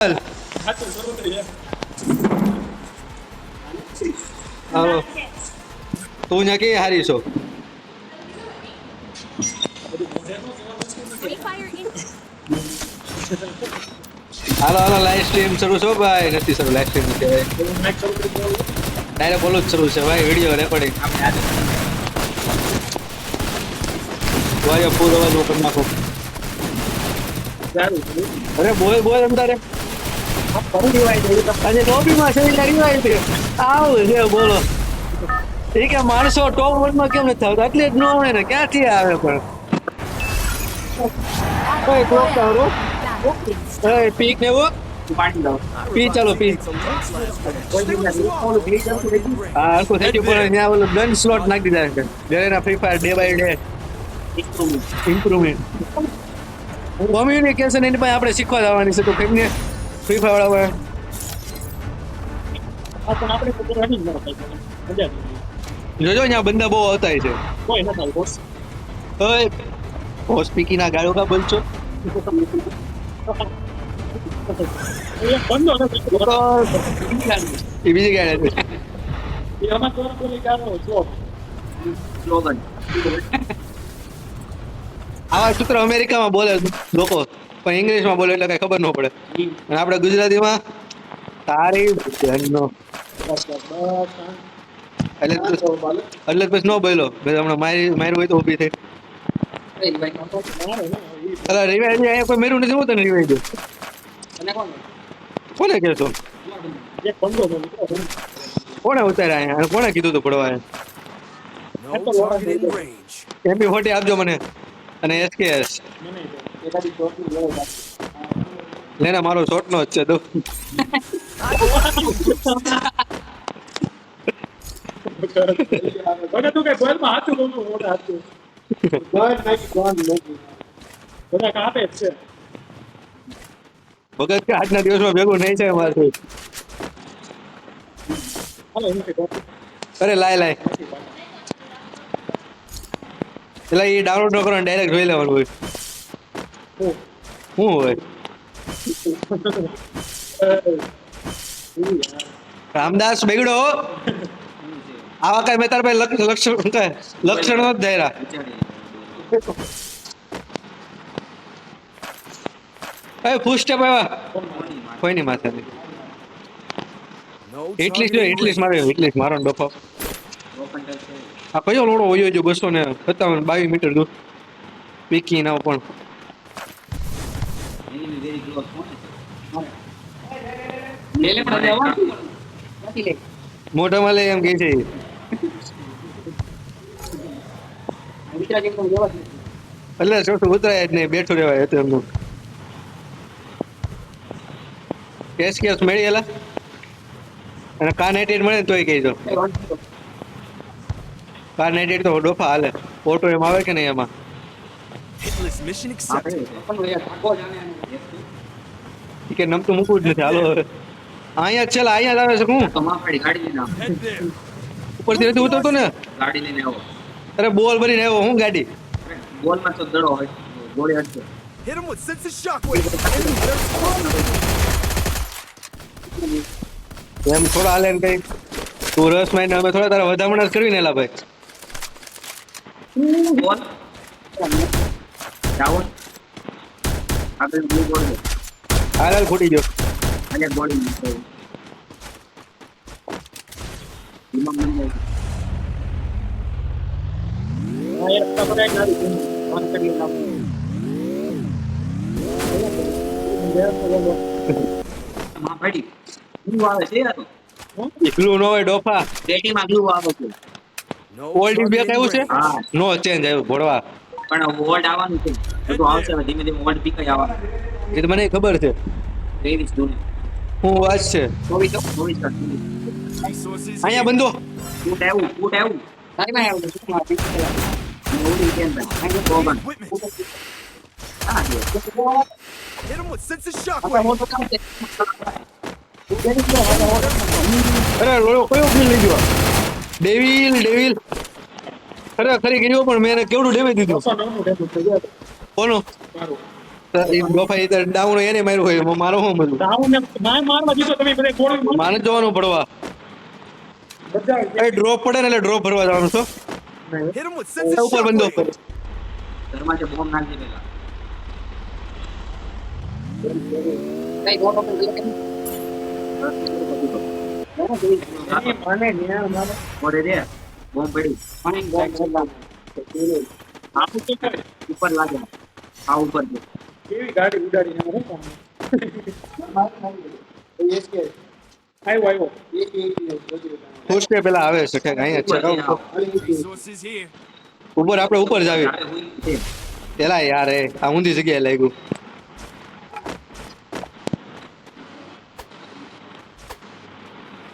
હાલો તું ત્યાં કે હારી છો હાલો હાલો લાઈવ સ્ટ્રીમ શરૂ છો ભાઈ નથી શરૂ લાઈવ સ્ટ્રીમ નથી ડાયરેક્ટ બોલું જ શરૂ છે ભાઈ વિડીયો રેકોર્ડિંગ ભાઈ પૂરો અવાજ ઓપન નાખો અરે બોલ બોલ એમ તારે અને લોબીમાં છે રિવાઈવ છે આવું છે બોલો એ કે માણસો ટોપ વનમાં કેમ નથી આવતા એટલે જ ન હોય ને ક્યાંથી આવે પણ ઓય ટોપ તારો ઓય પીક ને વો પી ચાલો પી હા આખો થઈ ગયું પણ ત્યાં ઓલો ગન સ્લોટ નાખી દીધા છે જ્યારે ના Free Fire day by day improvement communication એની પાસે આપણે શીખવા જવાની છે તો કેમ ને ફ્રી ફાયર વાળા જોજો અહીંયા બંદા બહુ આવતા છે ઓય બોસ પીકી ના ગાળો કા બોલছো એ બીજી ગાડી આવા સૂત્ર અમેરિકામાં બોલે લોકો પણ ઇંગ્લિશમાં બોલે એટલે કઈ ખબર ન પડે અને આપણે ગુજરાતીમાં તારી જન્નો એટલે પછી ન બોલો હમણાં માર્યું હોય તો ઊભી થઈ અલા રિવાઈવ અહીંયા કોઈ મેરું નથી હું તને રિવાઈવ દઉં કોને કહેશો કોને ઉતાર્યા અહીંયા કોને કીધું તું પડવા MP40 આપજો મને અને SKS લેને મારો શોટ નો જ છે તો ભગત કે આજના દિવસમાં ભેગું નહીં છે મારથી અરે લાય લાય એટલે એ ડાઉનલોડ ન કરો ડાયરેક્ટ જોઈ લેવાનું હોય શું હોય રામદાસ બેગડો આવા કઈ મેં તાર ભાઈ લક્ષણ જ ધૈરા ફૂલ સ્ટેપ આવ્યા કોઈ નહીં માથે એટલીસ્ટ મારો ડોફો આ કયો લોડો હોય જો 257 મીટર દૂર પીકી ના પણ મોઢામાં લે એમ કે છે એટલે ચોથું ઉતરાય જ નહીં બેઠું રહેવાય હતું એમનું કેસ મળી ગયેલા અને કાર 98 મળે ને તોય કહેજો કાર 98 તો ડોફા હાલે ઓટો એમ આવે કે નહીં એમાં કે નમતું મૂકવું જ નથી હાલો હવે અહીંયા જ છે અહીંયા જ આવે છે હું ઉપરથી નથી ઉતરતો ને ગાડી લઈને આવો અરે બોલ ભરીને આવ્યો હું ગાડી બોલમાં તો દડો હોય ગોળી હટશે hit him with sense of shockwave એમ થોડા હાલે ને કઈ તું રસ માં અમે થોડા તારા વધામણા જ કરવી ને એલા ભાઈ બોલ ડાઉન આગળ બ્લુ બોલ આગળ ફૂટી ગયો આગળ બોડી નીકળી ઇમામ બની ગયો આ એક પકડાઈ નાખી ફોન કરી નાખો માં પડી ગ્લુ આવે છે આ તો ગ્લુ નો હોય ડોફા ડેટી માં ગ્લુ આવે છે ઓલ્ડ બે કેવું છે નો ચેન્જ આવ્યો ભોળવા પણ વોલ્ટ આવવાનું છે તો આવશે ધીમે ધીમે વોલ્ટ પીક આવવાનું એ તો મને ખબર છે 23 જૂન હું વાત છે 24 અહીંયા બંધો ફૂટ આવ્યું તારી માં આવ્યું શું માં પીક ઓડી કેમ ભાઈ પ્રોગ્રામ આ દે hit him with sense of shock અરે લોયો કયો ફીલ લઈ ગયો ડેવિલ અરે ખરી ગયો પણ મેં કેવડું ડેમેજ દીધું કોનો એ ડોફા એ ડાઉન એને માર્યું હોય મારો હું બધું ડાઉન ને મારવા દીધો તમે બધા ગોળી માને જ જવાનું પડવા બધા એ ડ્રોપ પડે ને એટલે ડ્રોપ ભરવા જવાનું છો Hit him with sense of ઉપર બંધો shockwave. ઘરમાં જે બોમ્બ નાખી પેલા મને ન્યા મારે ઓરે રે બોમ્બ પડી આવું તો કરે ઉપર લાગે આ ઉપર છે કેવી ગાડી ઉડાડીને હું કામ આવ્યો ફૂટ સ્ટેપ પેલા આવે છે કે અહીંયા છે Resources here. ઉપર આપણે ઉપર જાવી આપણે હુઈ છે પેલા યાર એ આ ઊંધી જગ્યાએ લાગ્યું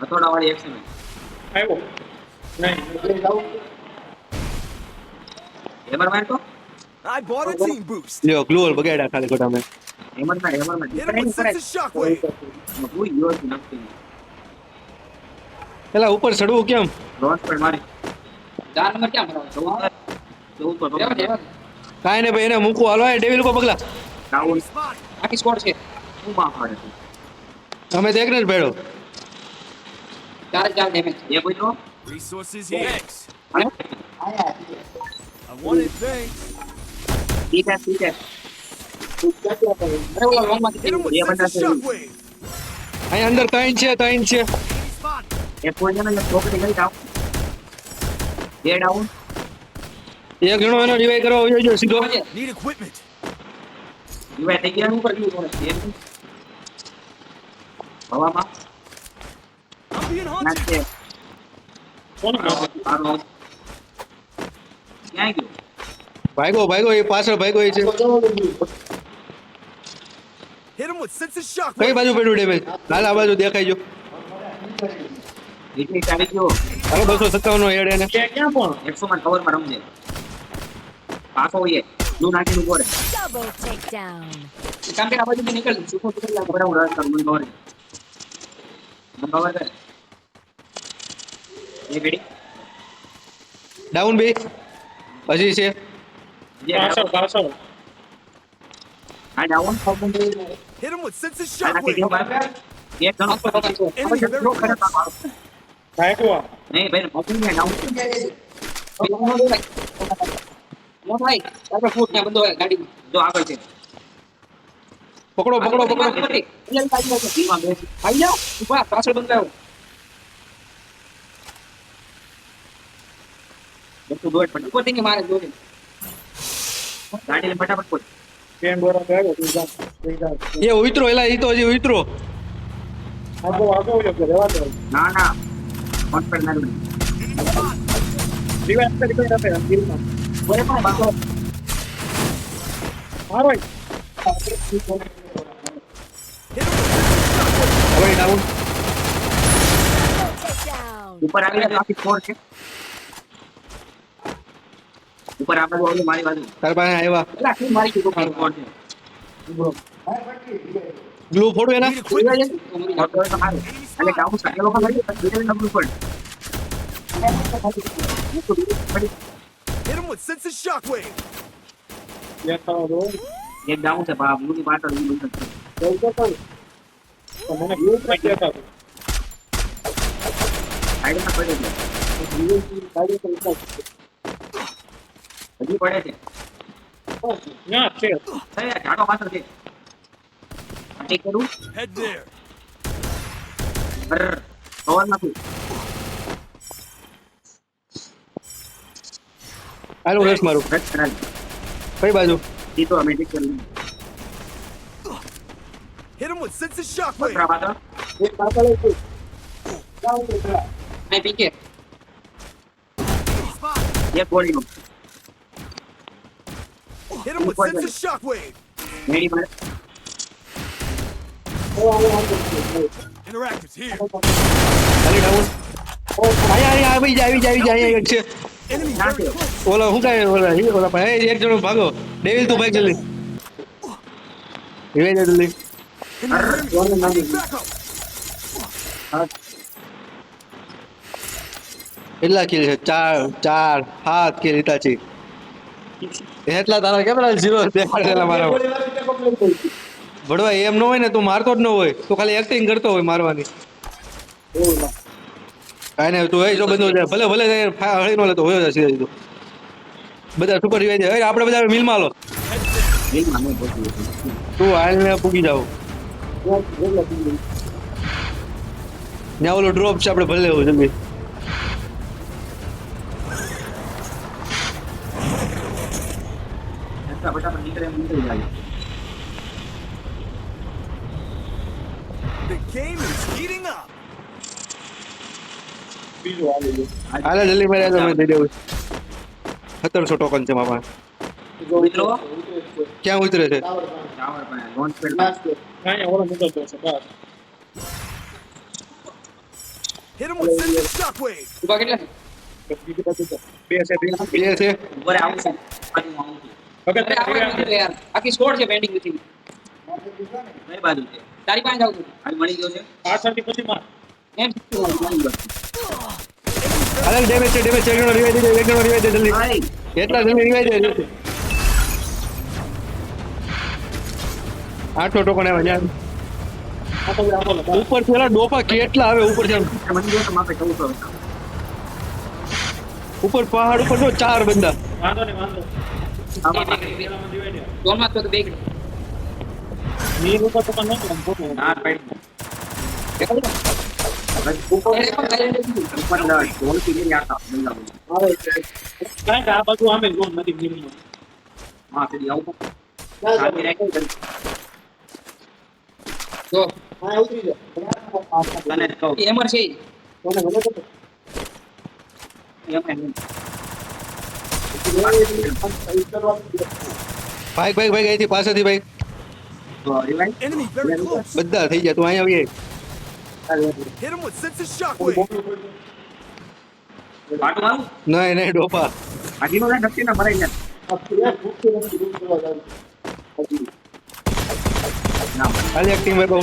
હથોડા વાળી એક્શન આવ્યો નહીં હેમર માર તો I bought a team boost. લ્યો ગ્લુઅલ બગાડ્યા ખાલી ખોટા મેં હેમર માં Hit him with sense of shockwave. હુઈ ગયો છે નક્કી પેલા ઉપર ચડવું કેમ રોડ પર મારી 4 નંબર ક્યાં ભરાવો? જવું તો રહેવા દે, રહેવા દે. કાંઈ ને ભાઈ એને મૂકવું હાલો એ ડેવિલ કો પગલા ડાઉન Spot. આખી સ્કોડ છે હું માં ફાડે છે અમે તો એકને જ ભેળો 4 ડેમેજ. એ કોઈ તો Resources here. અને I wanted thanks. ઠીક છે અરે ઓલા લોંગ માંથી Hit him with Yeah, but sense of that's it. shockwave. અહીંયા અંદર ત્રણ છે Spot. એ કોઈ જણ પ્રોપર્ટી ગઈ ડાઉન એ ડાઉન એક જણો એનો રિવાઈ કરવા આવ્યો જો સીધો Need equipment. યુવા થઈ ગયા ઉપર ગયું થોડે. એમ હવામાં I'm being hunted. નાખે કોણ મારે મારો ક્યાં ગયો ભાગ્યો ભાગ્યો એ પાછળ ભાગ્યો એ છે Hit him with sense of કઈ shockwave. બાજુ પડ્યું ડેમેજ હાલ આ બાજુ દેખાઈ જો રિટરીટ આવી ગયો હાલો 257 નો હેડ એને ક્યાં પણ 100 માં કવરમાં રમજે પાછો એ નું નાખીને ઉભો રહે Double takedown. કામ કે આ બાજુ થી નીકળ સુકો સુકો લાગે. બરાબર હું રસ કરું મને ખબર છે એ બેડી ડાઉન બે હજી છે જે પાછળ પાછળ આ down Hit him with sense of આ નાખી shockwave. ગયો બાર એક જણો ભાગ્યો નહીં ભાઈ મોકલી ને ડાઉન મોટો ભાઈ આપણે ફૂટ ત્યાં બંધો હોય ગાડીમાં. જો આગળ છે પકડો પકડો પકડો ટીમમાં બેસી આવી જાઓ ઉભા પાછળ બંધાયો. બધું દોડ પડ ઉપરથી કે મારે જોડે ગાડીને ફટાફટ પડ ટ્રેન બોરા આવ્યો તું જા એ ઉતરો એલા ઈ તો હજી ઉતરો આગો આગો એટલે રહેવા દે ના ના ફોન પર ના રિવાઇઝ કરી કોઈ આપે દિલમાં બોલે પણ બાકો મારો હવે ડાઉન Double takedown. ઉપર આવી જાય આખી ફોર છે ઉપર આ બાજુ આવી મારી બાજુ તાર પાસે આવ્યા એટલે શું મારી ગયું આખી ફોર છે ગ્લુ ફોડું એના Need equipment. ફોટો તો મારું એટલે ડાઉન સાકેલો પણ લઈ બીજે નંબર પર Hit him with sense of shockwave. દેખાવ દો એક ડાઉન છે બા મૂની પાટો ઈ બંધ છે જલ્દી કર તો મને ગ્રુપ માં દેખાવ સાઈડમાં પડે છે ગાડી પર ઉતાર હજી પડે છે ના છે એ ઝાડો પાછળ છે ઠીક કરું Head there. બર કવર નથી હાલો રેસ મારું રદ કરાવી કઈ બાજુ ઈ તો અમે ઠીક કરી Hit him with sense of shockwave. પકડા પાછળ એક પાછળ છે આ પીકે Spot. એક ગોળીનો Hit him with sense of shockwave. મેડી મારે Interactives here. ખાલી ડાઉન અહીંયા આવી જાય અહીંયા એક છે Enemy ના very છે close. ઓલા શું કાંઈ ઓલા ભાઈ એક જણો ભાગો ડેવિલ તું ભાગ જલ્દી રિવાઈ જા જલ્દી Enemy. Back up. કેટલા કિલ છે 4 7 કિલ લીધા છે એટલા તારા કેમ ઝીરો દેખાડેલા મારા ભડવા એમ ન હોય ને તું મારતો જ ન હોય તું ખાલી એક્ટિંગ કરતો હોય મારવાની કાંઈ નહીં તું એ જો બંધો જાય ભલે ભલે હળી નો લેતો હોય જાય સીધા સીધો બધા સુપર રિવાજ જાય આપણે બધા મિલમાં લો મિલમાં નહીં પહોંચી તું હાલને પૂગી જાવ ત્યાં ઓલો ડ્રોપ છે આપણે ભલે લેવું જલ્દી ફટાફટ નીકળે એમ નીકળી જાય The game is heating up. બીજું આવી ગયું. હાલે જલ્દી મારે તમે દઈ દેવું 1700 ટોકન છે મારા પાસે. મિત્રો ક્યાં ઉતરે છે ટાવર પર લોન્ચ પેડ અહીંયા ઓલો નીકળતો છે બસ. Hit him with sensor shockwave. ઉભા કેટલા છે? બીજી બાજુ તો બે છે બે. બે છે ઉપર આવું છે બાજુમાં આવું છું વગર અરે આપણે નથી યાર આખી સ્કોર છે પેન્ડિંગ નથી કઈ બાજુ છે તારી પાસે જાવ છું હાલ મળી ગયો છે પાછળથી પછી માર. એમ મળી ગયો હાલે ડેમેજ છે એક જણો રિવાઇવ દે જલ્દી ભાઈ એટલા જલ્દી રિવાઇવ દે 800 ટોકન આવ્યા યાર આપણે આપો લે. ઉપર થી ઓલા ડોપા કેટલા આવે ઉપર છે મળી ગયો તો માપે 1400 ઉપર પહાડ ઉપર જો 4 બંદા વાંધો નહીં વાંધો. આમાં પેલામાં જીવાય ને. ઝોનમાં તો બે કિલો નીર ઉપર તો પણ નથી આમ ખોટું. ના પેડ અરે પણ silent નથી. ઉપર ઢોલ થી લઈ આતા બંદા આવે છે. કારણ કે આ બાજુ આમે ઝોન નથી નીરમાં. માં સીધી આવું શાંતિ રાખી જો હા ઉતરી જા. તને કહું એ એમર છે ઈ. કોને ગમે તો એમ ભાઈ અહીંથી પાછળથી ભાઈ રિવાઇવ Enemy very close. બધા થઈ ગયા તું અહીંયા આવીએ Hit him with sensor shockwave. પાટું આવું નહીં ડોપા આગીનો ના નક્કી ના મરાઈ જાય ના હાલ એક ટીમ બહુ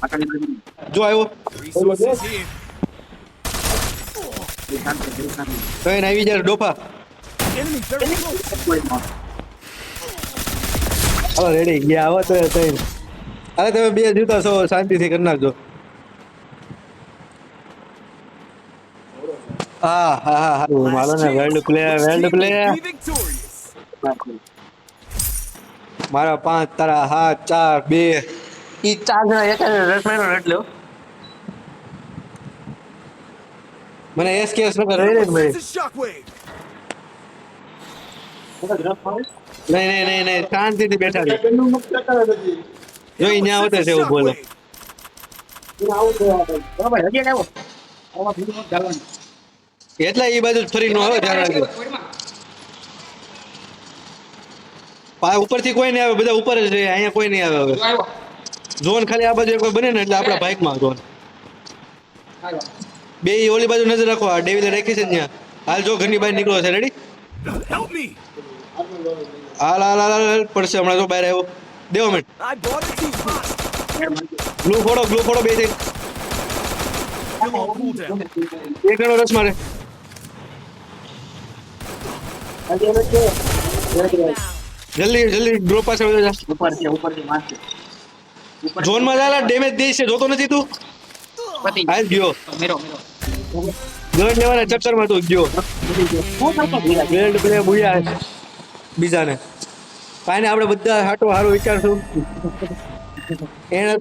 પાટાની બાજુ જો આવ્યો Resources here. શાંતિ કઈ ને આવી જાય ડોપા Enemy very close. કોઈ માં હવે રેડી ગયા આવો તો તઈ અરે તમે બે જીતો છો શાંતિથી કરી નાખજો હા મારો ને વર્લ્ડ પ્લેયર Be victorious. મારા 5 તારા 7 4 2 ઈ 4 જણા એક રટમેનો રટ લ્યો મને એસકેએસ નકર રહી રે ભાઈ Sensor shockwave. નહીં શાંતિથી બેઠા છે જો ઈ ન્યા આવતે છે એવું બોલો બરાબર હજી આવો આવા ભૂલ મત ગાલવાનું એટલે ઈ બાજુ જ ફરી નો આવે ધ્યાન રાખજો ઉપરથી કોઈ નહીં આવે બધા ઉપર જ રહે અહીંયા કોઈ નહીં આવે હવે જો આવ્યો ઝોન ખાલી આ બાજુ એક વાર બને ને એટલે આપણા બાઇકમાં ઝોન આવ્યો બે ઈ ઓલી બાજુ નજર રાખો આ ડેવિલે રાખી છે ને ત્યાં હાલ જો ઘરની બહાર નીકળો છે રેડી Help me. હાલ પડશે હમણાં તો બહાર આવ્યો દેવો minute I bought a teapot. ગ્લુ ફોડો બે થઈ Still on cooldown. એક જણો રસ મારે જલ્દી ડ્રોપ પાસે વયો જા ઉપરથી મારશે ઝોનમાં જા ડેમેજ દે છે જોતો નથી તું પતિ હાલ ગયો મેરો ગન લેવાના ચક્કરમાં તું ગયો વેલ્ડ પ્લે બુયા બીજાને કાંઈ આપણે બધા હાટો હારો વિચારશું એને તો